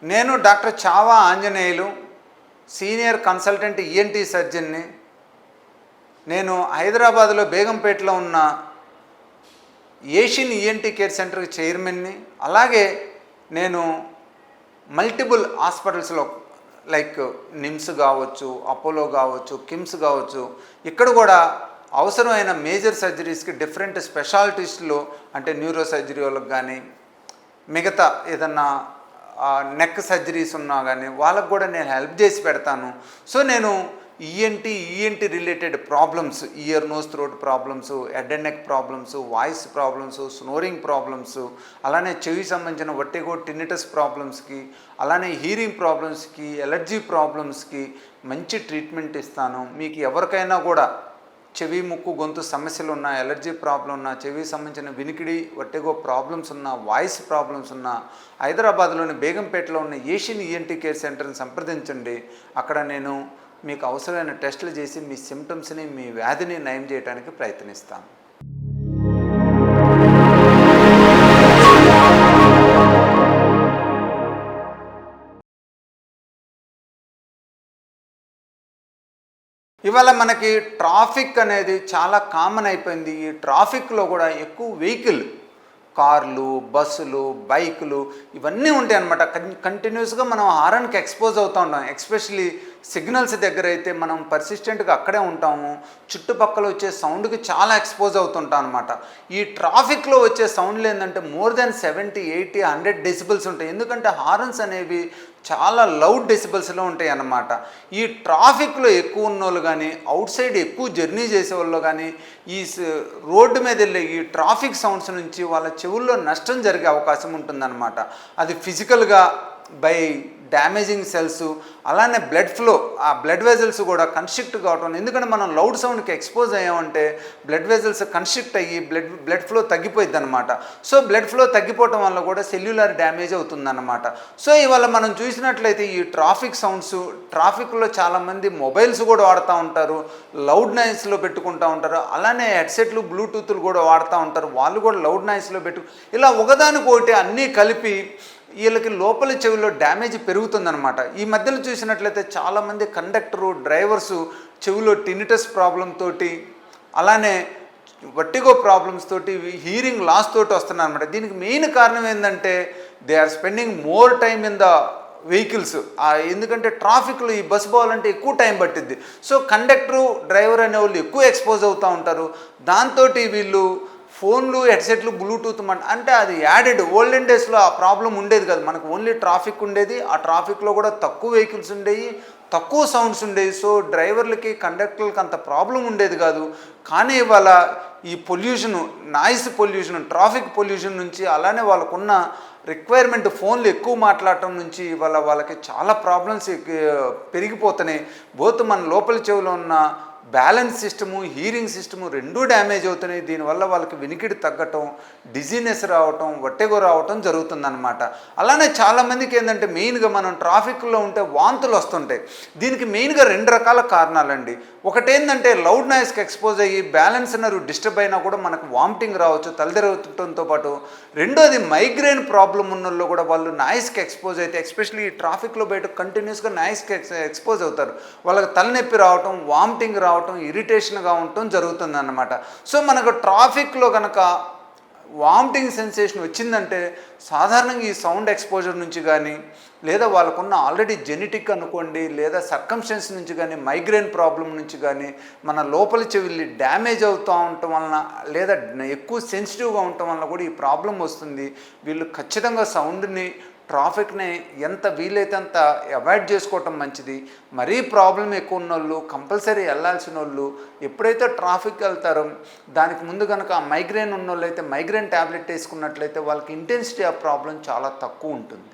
నేను doctor Chhaava Anjaneyulu, senior consultant ENT సర్జన్ని. నేను హైదరాబాద్లో బేగంపేటలో ఉన్న ఏషియన్ ఈఎన్టీ కేర్ సెంటర్కి చైర్మన్ని. అలాగే నేను మల్టిపుల్ హాస్పిటల్స్లో లైక్ నిమ్స్ కావచ్చు, అపోలో కావచ్చు, కిమ్స్ కావచ్చు, ఇక్కడ కూడా అవసరమైన మేజర్ సర్జరీస్కి డిఫరెంట్ స్పెషాలిటీస్లో అంటే న్యూరో సర్జరీ వాళ్ళకి కానీ, మిగతా ఏదన్నా నెక్ సర్జరీస్ ఉన్నా కానీ వాళ్ళకు కూడా నేను హెల్ప్ చేసి పెడతాను. సో నేను ENT related problems, ear nose throat problems, head and neck problems, voice problems, snoring problems, అలానే చెవి సంబంధించిన వర్టిగో టినిటస్ ప్రాబ్లమ్స్కి, అలానే హీరింగ్ ప్రాబ్లమ్స్కి, ఎలర్జీ ప్రాబ్లమ్స్కి మంచి ట్రీట్మెంట్ ఇస్తాను. మీకు ఎవరికైనా కూడా చెవి ముక్కు గొంతు సమస్యలు ఉన్నా, ఎలర్జీ ప్రాబ్లం ఉన్నా, చెవి సంబంధించిన వినికిడి వర్టిగో ప్రాబ్లమ్స్ ఉన్నా, వాయిస్ ప్రాబ్లమ్స్ ఉన్నా, హైదరాబాద్లోని బేగంపేటలో ఉన్న ఏషియన్ ఈఎన్టీ కేర్ సెంటర్ని సంప్రదించండి. అక్కడ నేను మీకు అవసరమైన టెస్టులు చేసి మీ సిమ్టమ్స్ని, మీ వ్యాధిని నయం చేయడానికి ప్రయత్నిస్తాను. ఇవాళ మనకి ట్రాఫిక్ అనేది చాలా కామన్ అయిపోయింది. ఈ ట్రాఫిక్లో కూడా ఎక్కువ వెహికల్, కార్లు, బస్సులు, బైకులు ఇవన్నీ ఉంటాయి అన్నమాట. కంటిన్యూస్గా మనం హారన్కి ఎక్స్పోజ్ అవుతూ ఉంటాం. ఎస్పెషలీ సిగ్నల్స్ దగ్గర అయితే మనం పర్సిస్టెంట్గా అక్కడే ఉంటాము. చుట్టుపక్కల వచ్చే సౌండ్కి చాలా ఎక్స్పోజ్ అవుతుంటాం అనమాట. ఈ ట్రాఫిక్లో వచ్చే సౌండ్లు ఏంటంటే మోర్ దెన్ 70, 80, 100 డెసిబుల్స్ ఉంటాయి. ఎందుకంటే హారన్స్ అనేవి చాలా లౌడ్ డెసిబుల్స్లో ఉంటాయి అన్నమాట. ఈ ట్రాఫిక్లో ఎక్కువ ఉన్నోళ్ళు కానీ, అవుట్ సైడ్ ఎక్కువ జర్నీ చేసేవాళ్ళు కానీ, ఈ రోడ్డు మీద వెళ్ళే ఈ ట్రాఫిక్ సౌండ్స్ నుంచి వాళ్ళ చెవుల్లో నష్టం జరిగే అవకాశం ఉంటుందన్నమాట. అది ఫిజికల్గా బై డ్యామేజింగ్ సెల్స్, అలానే బ్లడ్ ఫ్లో, ఆ బ్లడ్ వెజల్స్ కూడా కన్స్ట్రిక్ట్ కావటం. ఎందుకంటే మనం లౌడ్ సౌండ్కి ఎక్స్పోజ్ అయ్యామంటే బ్లడ్ వెజల్స్ కన్స్ట్రిక్ట్ అయ్యి బ్లడ్ ఫ్లో తగ్గిపోయింది అనమాట. సో బ్లడ్ ఫ్లో తగ్గిపోవటం వల్ల కూడా సెల్యులర్ డ్యామేజ్ అవుతుందన్నమాట. సో ఇవాళ మనం చూసినట్లయితే ఈ ట్రాఫిక్ సౌండ్స్, ట్రాఫిక్లో చాలామంది మొబైల్స్ కూడా వాడుతూ ఉంటారు, లౌడ్ నాయిస్లో పెట్టుకుంటూ ఉంటారు. అలానే హెడ్సెట్లు, బ్లూటూత్లు కూడా వాడుతూ ఉంటారు, వాళ్ళు కూడా లౌడ్ నాయిస్లో ఇలా ఒకదానికొకటి అన్నీ కలిపి వీళ్ళకి లోపల చెవిలో డ్యామేజ్ పెరుగుతుందన్నమాట. ఈ మధ్యలో చూసినట్లయితే చాలామంది కండక్టరు, డ్రైవర్సు చెవిలో టినిటస్ ప్రాబ్లం తోటి, అలానే వర్టిగో ప్రాబ్లమ్స్ తోటి, హీరింగ్ లాస్ తోటి వస్తున్నారు అనమాట. దీనికి మెయిన్ కారణం ఏంటంటే they are spending more time in the vehicles. ఎందుకంటే ట్రాఫిక్లో ఈ బస్సు పోవాలంటే ఎక్కువ టైం పట్టిద్ది. సో కండక్టరు, డ్రైవర్ అనే వాళ్ళు ఎక్కువ ఎక్స్పోజ్ అవుతూ ఉంటారు. దాంతో వీళ్ళు ఫోన్లు, హెడ్సెట్లు, బ్లూటూత్ అంటే అది యాడెడ్. ఓల్డెన్ డేస్లో ఆ ప్రాబ్లం ఉండేది కాదు. మనకు ఓన్లీ ట్రాఫిక్ ఉండేది. ఆ ట్రాఫిక్లో కూడా తక్కువ వెహికల్స్ ఉండేవి, తక్కువ సౌండ్స్ ఉండేవి. సో డ్రైవర్లకి, కండక్టర్లకి అంత ప్రాబ్లం ఉండేది కాదు. కానీ ఇవాళ ఈ pollution, noise pollution, traffic pollution నుంచి, అలానే వాళ్ళకున్న రిక్వైర్మెంట్ ఫోన్లు ఎక్కువ మాట్లాడటం నుంచి ఇవాళ వాళ్ళకి చాలా ప్రాబ్లమ్స్ పెరిగిపోతున్నాయి. బోత్ మన లోపల చెవిలో ఉన్న బ్యాలెన్స్ సిస్టము, హీరింగ్ సిస్టము రెండూ డ్యామేజ్ అవుతున్నాయి. దీనివల్ల వాళ్ళకి వినికిడి తగ్గటం, డిజీనెస్ రావటం, వట్టెగో రావటం జరుగుతుందన్నమాట. అలానే చాలామందికి ఏంటంటే మెయిన్గా మనం ట్రాఫిక్లో ఉంటే వాంతులు వస్తుంటాయి. దీనికి మెయిన్గా 2 రకాల కారణాలండి. ఒకటేంటంటే లౌడ్ నాయిస్కి ఎక్స్పోజ్ అయ్యి బ్యాలెన్స్ నర్వ్ డిస్టర్బ్ అయినా కూడా మనకు వామిటింగ్ రావచ్చు, తలదిరగటంతో పాటు. రెండోది మైగ్రేన్ ప్రాబ్లం ఉన్నోళ్ళు కూడా వాళ్ళు నాయిస్కి ఎక్స్పోజ్ అయితే, ఎస్పెషల్లీ ఈ ట్రాఫిక్లో బయట కంటిన్యూస్గా నాయిస్కి ఎక్స్పోజ్ అవుతారు. వాళ్ళకి తలనొప్పి రావటం, వామిటింగ్ రావటం, ఇరిటేషన్గా ఉండటం జరుగుతుందన్నమాట. సో మనకు ట్రాఫిక్లో కనుక వామిటింగ్ సెన్సేషన్ వచ్చిందంటే సాధారణంగా ఈ సౌండ్ ఎక్స్పోజర్ నుంచి కానీ, లేదా వాళ్ళకున్న ఆల్రెడీ జెనెటిక్ అనుకోండి, లేదా సర్కమ్స్టెన్స్ నుంచి కానీ, మైగ్రేన్ ప్రాబ్లం నుంచి కానీ, మన లోపల చెవి డ్యామేజ్ అవుతూ ఉండటం వలన, లేదా ఎక్కువ సెన్సిటివ్గా ఉండటం వలన కూడా ఈ ప్రాబ్లం వస్తుంది. వీళ్ళు ఖచ్చితంగా సౌండ్ని, ట్రాఫిక్ని ఎంత వీలైతే అంత అవాయిడ్ చేసుకోవటం మంచిది. మరీ ప్రాబ్లం ఎక్కువ ఉన్నోళ్ళు, కంపల్సరీ వెళ్ళాల్సిన వాళ్ళు ఎప్పుడైతే ట్రాఫిక్ వెళ్తారో దానికి ముందు కనుక మైగ్రేన్ ఉన్నోళ్ళు అయితే మైగ్రేన్ ట్యాబ్లెట్ వేసుకున్నట్లయితే వాళ్ళకి ఇంటెన్సిటీ ఆఫ్ ప్రాబ్లం చాలా తక్కువ ఉంటుంది.